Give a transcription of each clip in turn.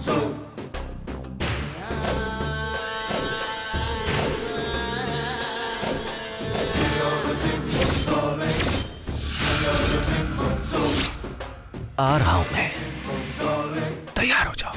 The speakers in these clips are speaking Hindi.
आ रहा हूं मैं, तैयार हो जाओ।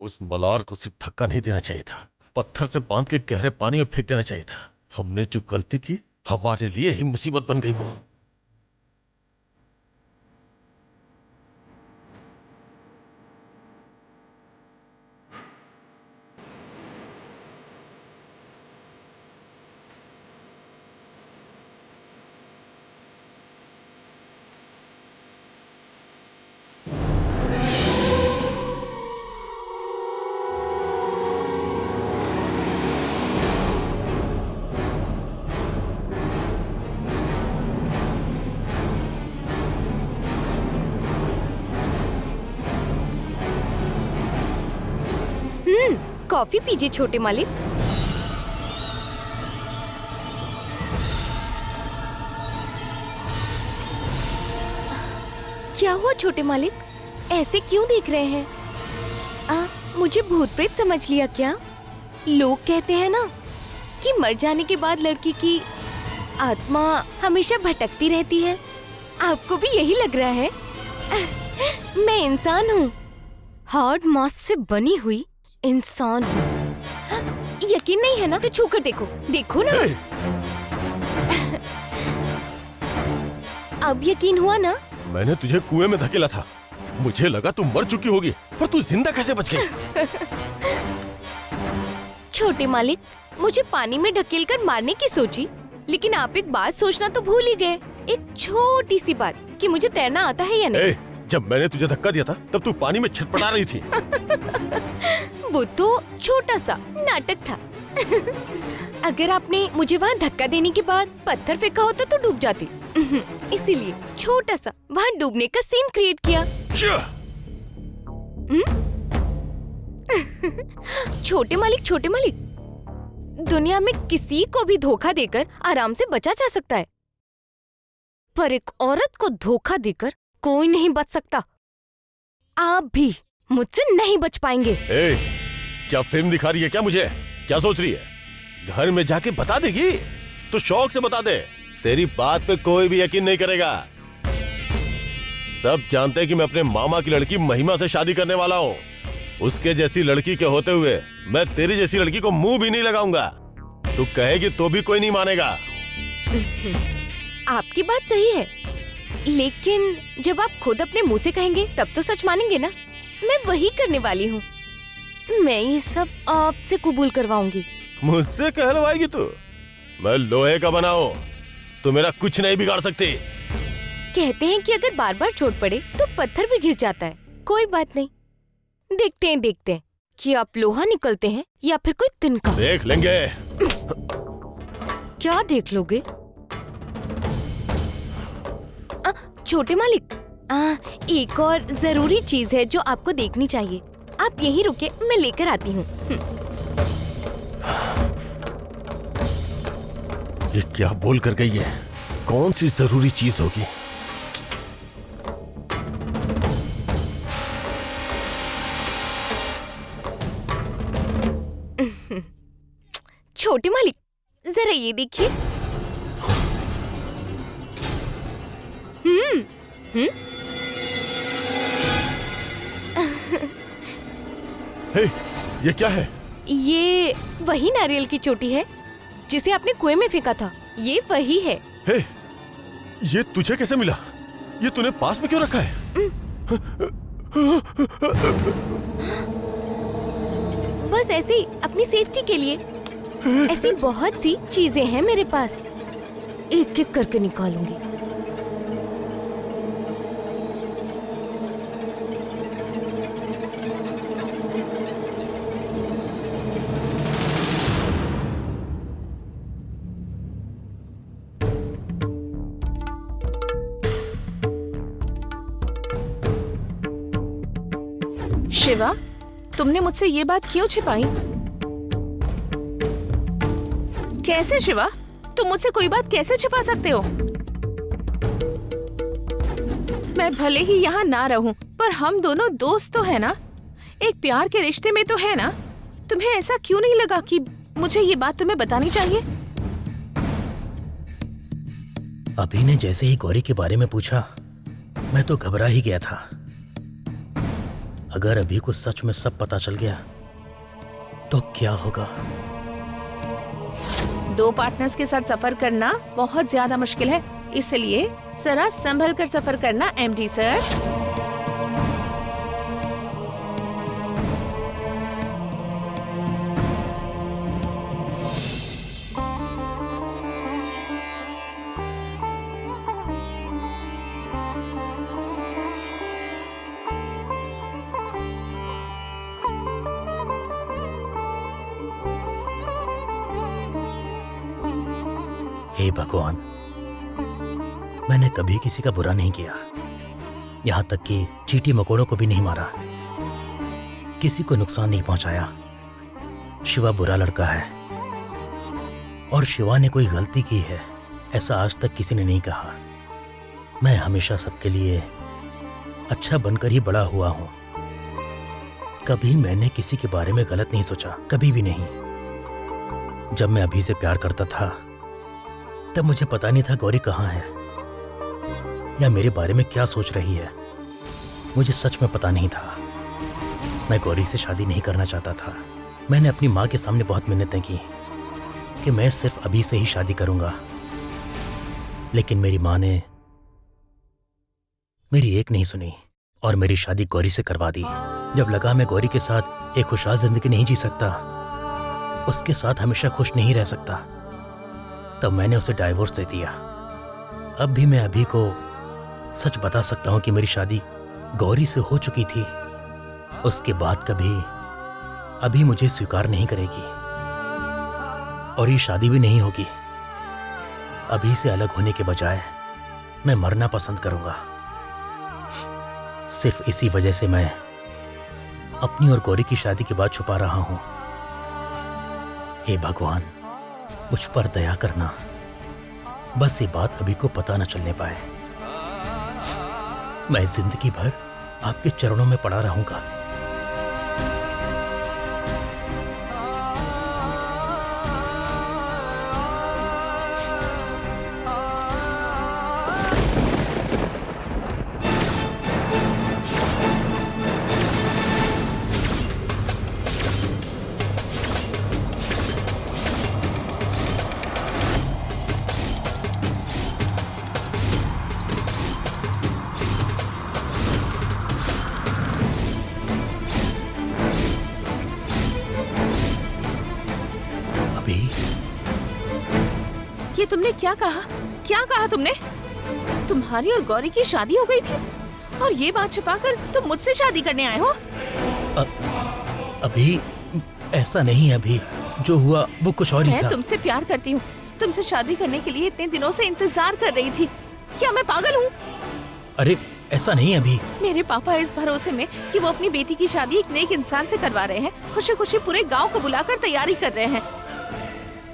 उस मलार को सिर्फ धक्का नहीं देना चाहिए था, पत्थर से बांध के गहरे पानी में फेंक देना चाहिए था। हमने जो गलती की हमारे लिए ही मुसीबत बन गई वो। कॉफी पीजिए छोटे मालिक। क्या हुआ छोटे मालिक, ऐसे क्यों देख रहे हैं? मुझे भूत प्रेत समझ लिया क्या? लोग कहते हैं ना कि मर जाने के बाद लड़की की आत्मा हमेशा भटकती रहती है। आपको भी यही लग रहा है? मैं इंसान हूँ, हार्ड मांस से बनी हुई इंसान हूँ। यकीन नहीं है ना तो छू कर देखो, देखो ना। अब यकीन हुआ ना? मैंने तुझे कुएं में धकेला था, मुझे लगा तू मर चुकी होगी, पर तू जिंदा कैसे बच गई? छोटे मालिक, मुझे पानी में ढकेल कर मारने की सोची, लेकिन आप एक बात सोचना तो भूल ही गए। एक छोटी सी बात कि मुझे तैरना आता है या नहीं। जब मैंने तुझे धक्का दिया था तब तू पानी में छटपटा रही थी। वो तो छोटा सा नाटक था। अगर आपने मुझे वहाँ धक्का देने के बाद पत्थर फेंका होता तो डूब जाती। इसीलिए छोटा सा वहाँ डूबने का सीन क्रिएट किया। छोटे मालिक, दुनिया में किसी को भी धोखा देकर आराम से बचा जा सकता है, पर एक औरत को धोखा देकर कोई नहीं बच सकता। आप भी मुझसे नहीं बच पाएंगे। क्या फिल्म दिखा रही है क्या मुझे? क्या सोच रही है? घर में जाके बता देगी तो शौक से बता दे, तेरी बात पे कोई भी यकीन नहीं करेगा। सब जानते हैं कि मैं अपने मामा की लड़की महिमा से शादी करने वाला हूँ। उसके जैसी लड़की के होते हुए मैं तेरी जैसी लड़की को मुंह भी नहीं लगाऊंगा। तू कहेगी तो भी कोई नहीं मानेगा। आपकी बात सही है, लेकिन जब आप खुद अपने मुंह से कहेंगे तब तो सच मानेंगे ना। मैं वही करने वाली हूँ, मैं ये सब आपसे कबूल करवाऊंगी। मुझसे कहलवाएगी तू? मैं लोहे का बना हूँ, तू मेरा कुछ नहीं बिगाड़ सकती। कहते हैं कि अगर बार बार चोट पड़े तो पत्थर भी घिस जाता है। कोई बात नहीं, देखते हैं कि आप लोहा निकलते हैं या फिर कोई तिनका। देख लेंगे। क्या देख लोगे? छोटे मालिक, एक और जरूरी चीज है जो आपको देखनी चाहिए। आप यहीं रुके, मैं लेकर आती हूँ। ये क्या बोल कर गई है? कौन सी जरूरी चीज होगी? छोटे मालिक, जरा ये देखिए। ये क्या है? ये वही नारियल की चोटी है जिसे आपने कुएं में फेंका था। ये वही है। ये तुझे कैसे मिला? ये तूने पास में क्यों रखा है? बस ऐसे ही, अपनी सेफ्टी के लिए। ऐसी बहुत सी चीजें हैं मेरे पास, एक एक करके निकालूंगी। शिवा, तुमने मुझसे ये बात क्यों छिपाई? कैसे शिवा? तुम मुझसे कोई बात कैसे छिपा सकते हो? मैं भले ही यहाँ ना रहूं, पर हम दोनों दोस्त तो है ना, एक प्यार के रिश्ते में तो है ना। तुम्हें ऐसा क्यों नहीं लगा कि मुझे ये बात तुम्हें बतानी चाहिए? अभी ने जैसे ही गौरी के बारे में पूछा, मैं तो घबरा ही गया था। अगर अभी को सच में सब पता चल गया तो क्या होगा? दो पार्टनर्स के साथ सफर करना बहुत ज्यादा मुश्किल है, इसलिए जरा संभल कर सफर करना एमडी सर। हे भगवान, मैंने कभी किसी का बुरा नहीं किया, यहाँ तक कि चींटी मकोड़ों को भी नहीं मारा, किसी को नुकसान नहीं पहुंचाया। शिवा बुरा लड़का है और शिवा ने कोई गलती की है ऐसा आज तक किसी ने नहीं कहा। मैं हमेशा सबके लिए अच्छा बनकर ही बड़ा हुआ हूँ। कभी मैंने किसी के बारे में गलत नहीं सोचा, कभी भी नहीं। जब मैं अभी से प्यार करता था तब मुझे पता नहीं था गौरी कहाँ है या मेरे बारे में क्या सोच रही है। मुझे सच में पता नहीं था। मैं गौरी से शादी नहीं करना चाहता था। मैंने अपनी माँ के सामने बहुत मिन्नतें की कि मैं सिर्फ अभी से ही शादी करूंगा, लेकिन मेरी माँ ने मेरी एक नहीं सुनी और मेरी शादी गौरी से करवा दी। जब लगा मैं गौरी के साथ एक खुशहाल जिंदगी नहीं जी सकता, उसके साथ हमेशा खुश नहीं रह सकता, तब मैंने उसे डाइवोर्स दे दिया। अब भी मैं अभी को सच बता सकता हूं कि मेरी शादी गौरी से हो चुकी थी। उसके बाद कभी अभी मुझे स्वीकार नहीं करेगी और ये शादी भी नहीं होगी। अभी से अलग होने के बजाय मैं मरना पसंद करूंगा। सिर्फ इसी वजह से मैं अपनी और गौरी की शादी की बात छुपा रहा हूं। हे भगवान, मुझ पर दया करना, बस ये बात अभी को पता न चलने पाए। मैं जिंदगी भर आपके चरणों में पड़ा रहूंगा। ये तुमने क्या कहा? क्या कहा तुमने? तुम्हारी और गौरी की शादी हो गई थी और ये बात छुपाकर तुम मुझसे शादी करने आए हो? अभी ऐसा नहीं है। अभी जो हुआ वो कुछ और ही था। मैं तुमसे प्यार करती हूँ, तुमसे शादी करने के लिए इतने दिनों से इंतजार कर रही थी। क्या मैं पागल हूँ? अरे ऐसा नहीं है अभी। मेरे पापा इस भरोसे में कि वो अपनी बेटी की शादी एक नेक इंसान से करवा रहे हैं, खुशी खुशी पूरे गांव को बुलाकर तैयारी कर रहे हैं।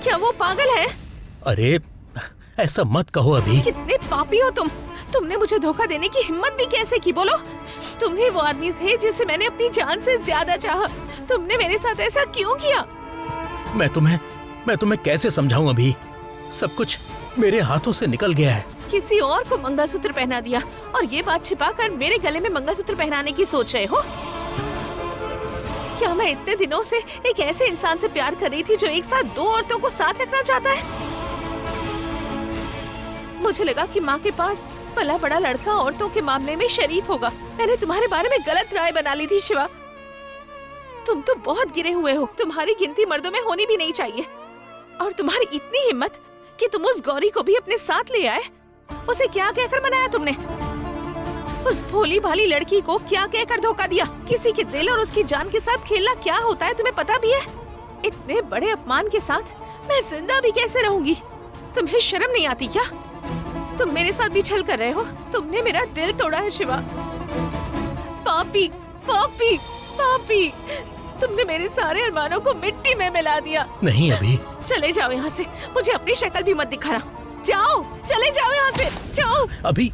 क्या वो पागल है? अरे ऐसा मत कहो अभी। कितने पापी हो तुम! तुमने मुझे धोखा देने की हिम्मत भी कैसे की? बोलो, तुम ही वो आदमी थे जिसे मैंने अपनी जान से ज्यादा चाहा। तुमने मेरे साथ ऐसा क्यों किया? मैं तुम्हें कैसे समझाऊं? अभी सब कुछ मेरे हाथों से निकल गया है। किसी और को मंगलसूत्र पहना दिया और ये बात छिपाकर मेरे गले में मंगलसूत्र पहनाने की सोच रहे हो? क्या मैं इतने दिनों से एक ऐसे इंसान से प्यार कर रही थी जो एक साथ दो औरतों को साथ रखना चाहता है? मुझे लगा कि माँ के पास भला बड़ा लड़का औरतों के मामले में शरीफ होगा। मैंने तुम्हारे बारे में गलत राय बना ली थी शिवा। तुम तो बहुत गिरे हुए हो। तुम्हारी गिनती मर्दों में होनी भी नहीं चाहिए। और तुम्हारी इतनी हिम्मत कि तुम उस गौरी को भी अपने साथ ले आए। उसे क्या कहकर मनाया तुमने? उस भोली भाली लड़की को क्या कहकर धोखा दिया? किसी के दिल और उसकी जान के साथ खेलना क्या होता है तुम्हें पता भी है? इतने बड़े अपमान के साथ मैं जिंदा भी कैसे रहूंगी? तुम्हें शर्म नहीं आती क्या? तुम मेरे साथ भी छल कर रहे हो। तुमने मेरा दिल तोड़ा है शिवा। पापी पापी पापी, तुमने मेरे सारे अरमानों को मिट्टी में मिला दिया। नहीं अभी। चले जाओ यहाँ से, मुझे अपनी शक्ल भी मत दिखाना। जाओ, चले जाओ यहाँ से, जाओ। अभी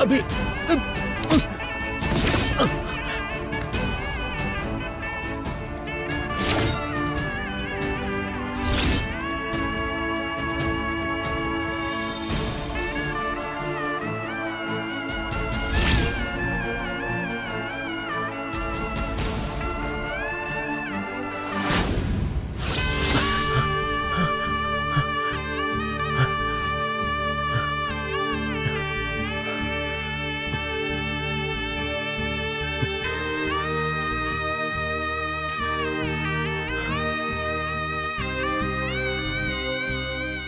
अभी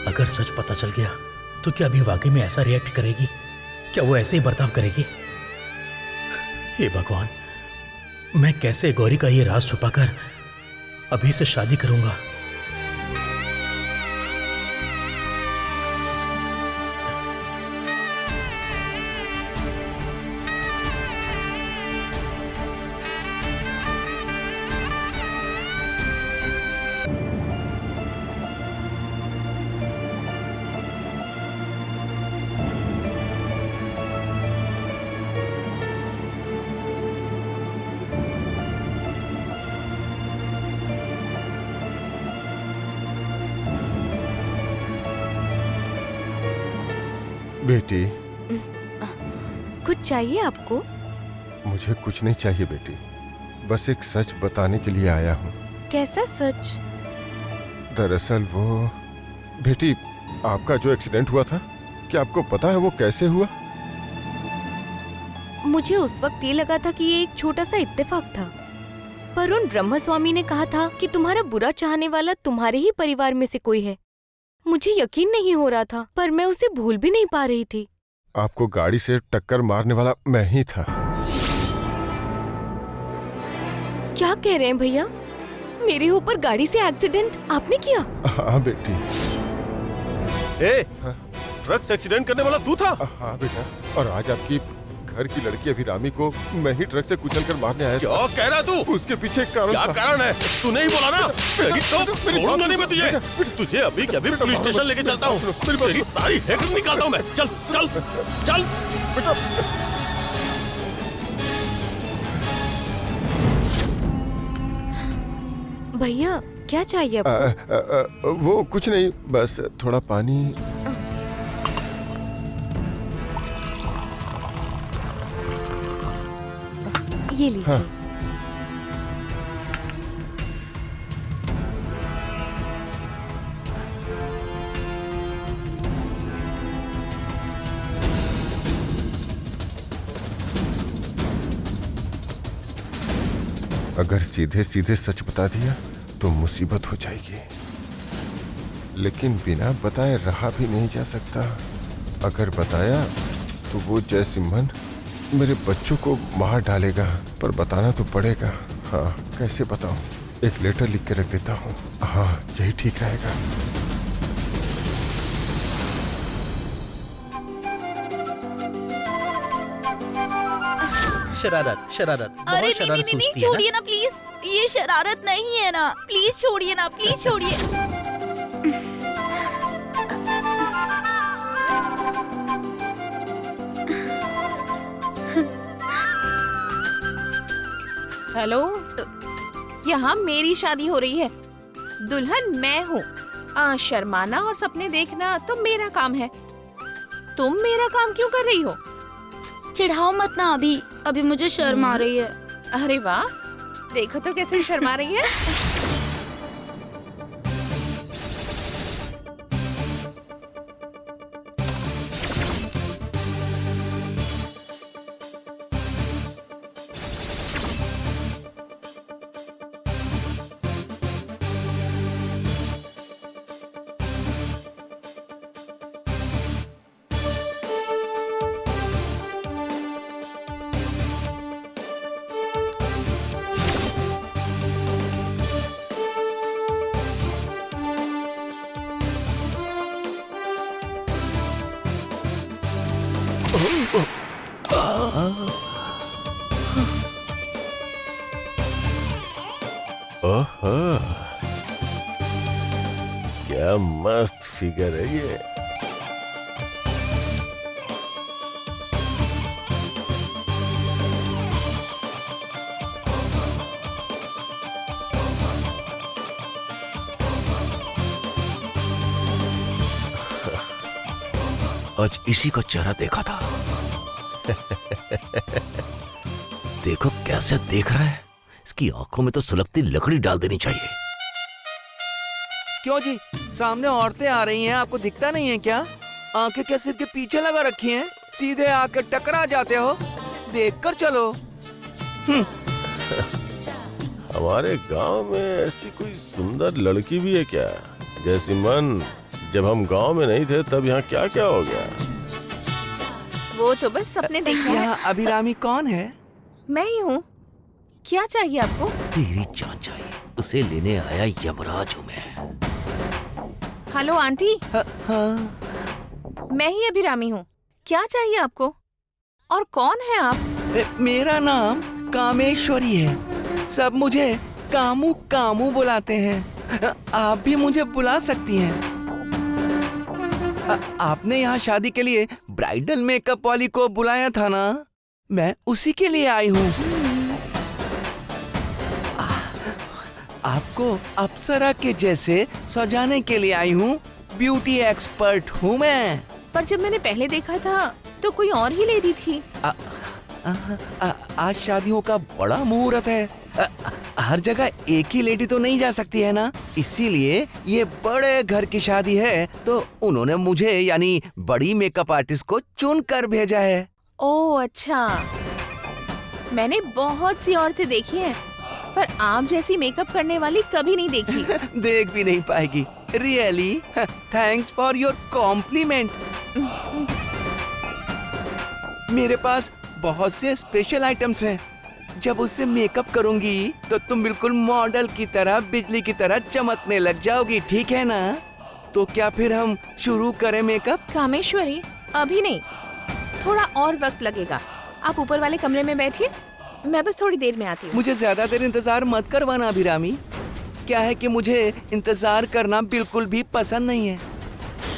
अगर सच पता चल गया तो क्या अभी वाकई में ऐसा रिएक्ट करेगी? क्या वो ऐसे ही बर्ताव करेगी? हे भगवान, मैं कैसे गौरी का ये राज छुपाकर अभी से शादी करूंगा? बेटी, कुछ चाहिए आपको? मुझे कुछ नहीं चाहिए बेटी, बस एक सच बताने के लिए आया हूँ। कैसा सच? दरअसल वो बेटी, आपका जो एक्सीडेंट हुआ था, क्या आपको पता है वो कैसे हुआ? मुझे उस वक्त ये लगा था कि ये एक छोटा सा इत्तेफाक था, पर उन ब्रह्मस्वामी ने कहा था कि तुम्हारा बुरा चाहने वाला तुम्हारे ही परिवार में से कोई है। मुझे यकीन नहीं हो रहा था, पर मैं उसे भूल भी नहीं पा रही थी। आपको गाड़ी से टक्कर मारने वाला मैं ही था। क्या कह रहे हैं भैया? मेरे ऊपर गाड़ी से एक्सीडेंट आपने किया? हाँ बेटी। ए, ट्रक से एक्सीडेंट करने वाला तू था? हाँ बेटा, और आज आपकी घर की लड़की अभिरामी को मैं ही ट्रक से कुचल कर मारने आया। क्या कह रहा तू? उसके पीछे एक कारण। क्या कारण है? तू नहीं बोला ना? तो छोड़ूंगा नहीं मैं तुझे। तुझे अभी के अभी पुलिस स्टेशन लेके चलता हूँ। तेरी सारी हैकर निकालता हूँ मैं। चल चल चल बेटा। भैया क्या चाहिए आपको? वो कुछ नहीं, बस थोड़ा पानी। ये लीजिए। हाँ। अगर सीधे सीधे सच बता दिया तो मुसीबत हो जाएगी, लेकिन बिना बताए रहा भी नहीं जा सकता। अगर बताया तो वो जयसिम्हन मेरे बच्चों को मार डालेगा, पर बताना तो पड़ेगा। हाँ, कैसे बताऊं? एक लेटर लिख के रख देता हूँ। हाँ, यही ठीक रहेगा। शरारत शरारत। अरे नहीं, छोड़िए ना प्लीज, ये शरारत नहीं है ना, प्लीज छोड़िए ना, प्लीज छोड़िए। हेलो, यहाँ मेरी शादी हो रही है, दुल्हन मैं हूँ। शर्माना और सपने देखना तो मेरा काम है। तुम मेरा काम क्यों कर रही हो? चिढ़ाओ मत ना अभी, अभी मुझे शर्म आ रही है। अरे वाह, देखो तो कैसे शर्मा रही है। ओहो, क्या मस्त फिगर है ये। आज इसी का चेहरा देखा था। देखो कैसे देख रहा है, इसकी आंखों में तो सुलगती लकड़ी डाल देनी चाहिए। क्यों जी, सामने औरतें आ रही हैं, आपको दिखता नहीं है क्या? आंखें क्या सिर के पीछे लगा रखी हैं? सीधे आकर टकरा जाते हो, देखकर चलो। हमारे गांव में ऐसी कोई सुंदर लड़की भी है क्या? जैसी मन, जब हम गांव में नहीं थे तब यहाँ क्या क्या हो गया। वो तो बस सपने देखा है। यहाँ अभिरामी कौन है? मैं ही हूँ। क्या चाहिए आपको? तेरी जान चाहिए, उसे लेने आया यमराज हूँ मैं। हेलो आंटी, हाँ, मैं ही अभिरामी हूँ। क्या चाहिए आपको? और कौन है आप? मेरा नाम कामेश्वरी है। सब मुझे कामू कामू बुलाते हैं। आप भी मुझे बुला सकती हैं। आपने यहाँ शादी के लिए ब्राइडल मेकअप वाली को बुलाया था ना? मैं उसी के लिए आई हूँ। आपको अप्सरा के जैसे सजाने के लिए आई हूँ। ब्यूटी एक्सपर्ट हूँ मैं। पर जब मैंने पहले देखा था तो कोई और ही लेडी थी। आज शादियों का बड़ा मुहूर्त है। हर जगह एक ही लेडी तो नहीं जा सकती है ना, इसीलिए ये बड़े घर की शादी है तो उन्होंने मुझे यानी बड़ी मेकअप आर्टिस्ट को चुन कर भेजा है। ओह अच्छा, मैंने बहुत सी औरतें देखी हैं, पर आप जैसी मेकअप करने वाली कभी नहीं देखी। देख भी नहीं पाएगी। Really, thanks for your compliment. मेरे पास बहुत से स्पेशल आइटम्स हैं। जब उससे मेकअप करूंगी तो तुम बिल्कुल मॉडल की तरह, बिजली की तरह चमकने लग जाओगी, ठीक है ना? तो क्या फिर हम शुरू करें मेकअप? कामेश्वरी, अभी नहीं, थोड़ा और वक्त लगेगा। आप ऊपर वाले कमरे में बैठिए, मैं बस थोड़ी देर में आती हूँ। मुझे ज्यादा देर इंतजार मत करवाना अभिरामी। क्या है कि मुझे इंतजार करना बिल्कुल भी पसंद नहीं है।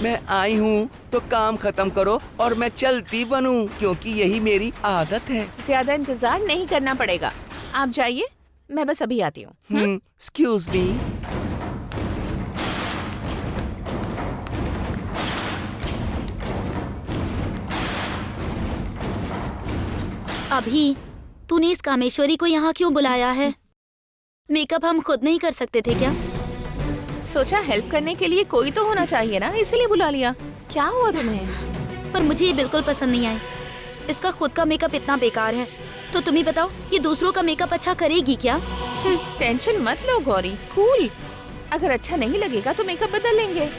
मैं आई हूँ तो काम खत्म करो और मैं चलती बनूं, क्योंकि यही मेरी आदत है। ज्यादा इंतजार नहीं करना पड़ेगा, आप जाइए, मैं बस अभी आती हूँ। Excuse me. अभी तूने इस कामेश्वरी को यहाँ क्यों बुलाया है? मेकअप हम खुद नहीं कर सकते थे क्या? सोचा हेल्प करने के लिए कोई तो होना चाहिए ना, इसीलिए बुला लिया। क्या हुआ तुम्हें? पर मुझे ये बिल्कुल पसंद नहीं आई। इसका खुद का मेकअप इतना बेकार है, तो तुम ही बताओ ये दूसरों का मेकअप अच्छा करेगी क्या? टेंशन मत लो गौरी, कूल। अगर अच्छा नहीं लगेगा तो मेकअप बदल लेंगे।